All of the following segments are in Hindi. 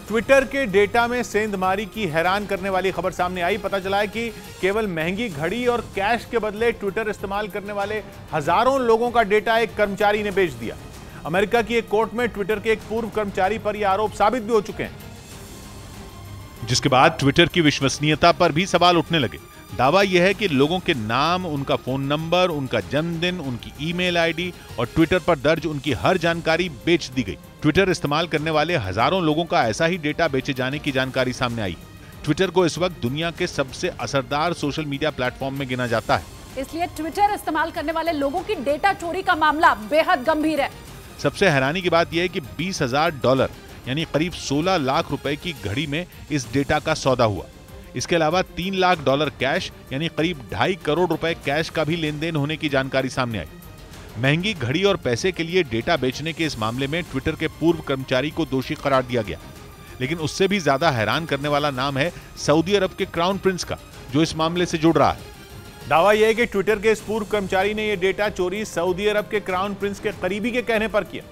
ट्विटर के डेटा में सेंधमारी की हैरान करने वाली खबर सामने आई। पता चला है कि केवल महंगी घड़ी और कैश के बदले ट्विटर इस्तेमाल करने वाले हजारों लोगों का डेटा एक कर्मचारी ने बेच दिया। अमेरिका की एक कोर्ट में ट्विटर के एक पूर्व कर्मचारी पर यह आरोप साबित भी हो चुके हैं, जिसके बाद ट्विटर की विश्वसनीयता पर भी सवाल उठने लगे। दावा यह है कि लोगों के नाम, उनका फोन नंबर, उनका जन्मदिन, उनकी ईमेल आईडी और ट्विटर पर दर्ज उनकी हर जानकारी बेच दी गई। ट्विटर इस्तेमाल करने वाले हजारों लोगों का ऐसा ही डेटा बेचे जाने की जानकारी सामने आई। ट्विटर को इस वक्त दुनिया के सबसे असरदार सोशल मीडिया प्लेटफॉर्म में गिना जाता है। इसलिए ट्विटर इस्तेमाल करने वाले लोगों की डेटा चोरी का मामला बेहद गंभीर है। सबसे हैरानी की बात यह है कि $20,000 यानी करीब 16 लाख रुपए की घड़ी में इस डेटा का सौदा हुआ। इसके अलावा $3 लाख कैश यानी करीब 2.5 करोड़ रुपए कैश का भी लेन देन होने की जानकारी सामने आई। महंगी घड़ी और पैसे के लिए डेटा बेचने के इस मामले में ट्विटर के पूर्व कर्मचारी को दोषी करार दिया गया। लेकिन उससे भी ज्यादा हैरान करने वाला नाम है सऊदी अरब के क्राउन प्रिंस का, जो इस मामले से जुड़ रहा है। दावा यह है कि ट्विटर के इस पूर्व कर्मचारी ने यह डेटा चोरी सऊदी अरब के क्राउन प्रिंस के करीबी के कहने पर किया।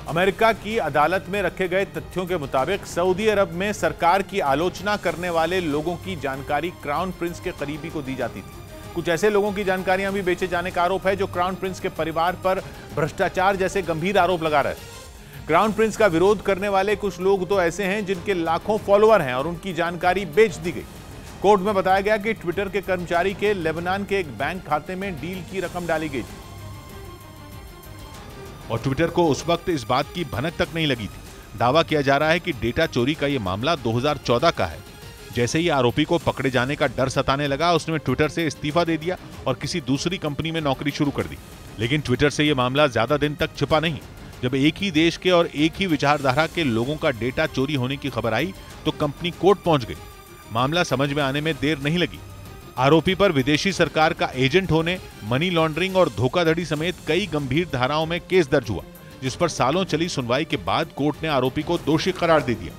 अमेरिका की अदालत में रखे गए तथ्यों के मुताबिक सऊदी अरब में सरकार की आलोचना करने वाले लोगों की जानकारी क्राउन प्रिंस के करीबी को दी जाती थी। कुछ ऐसे लोगों की जानकारियां भी बेचे जाने का आरोप है जो क्राउन प्रिंस के परिवार पर भ्रष्टाचार जैसे गंभीर आरोप लगा रहे हैं। क्राउन प्रिंस का विरोध करने वाले कुछ लोग तो ऐसे हैं जिनके लाखों फॉलोअर हैं और उनकी जानकारी बेच दी गई। कोर्ट में बताया गया कि ट्विटर के कर्मचारी के लेबनान के एक बैंक खाते में डील की रकम डाली गई थी और ट्विटर को उस वक्त इस बात की भनक तक नहीं लगी थी। दावा किया जा रहा है कि डेटा चोरी का यह मामला 2014 का है। जैसे ही आरोपी को पकड़े जाने का डर सताने लगा, उसने ट्विटर से इस्तीफा दे दिया और किसी दूसरी कंपनी में नौकरी शुरू कर दी। लेकिन ट्विटर से यह मामला ज्यादा दिन तक छिपा नहीं। जब एक ही देश के और एक ही विचारधारा के लोगों का डेटा चोरी होने की खबर आई तो कंपनी कोर्ट पहुंच गई। मामला समझ में आने में देर नहीं लगी। आरोपी पर विदेशी सरकार का एजेंट होने, मनी लॉन्ड्रिंग और धोखाधड़ी समेत कई गंभीर धाराओं में केस दर्ज हुआ, जिस पर सालों चली सुनवाई के बाद कोर्ट ने आरोपी को दोषी करार दे दिया।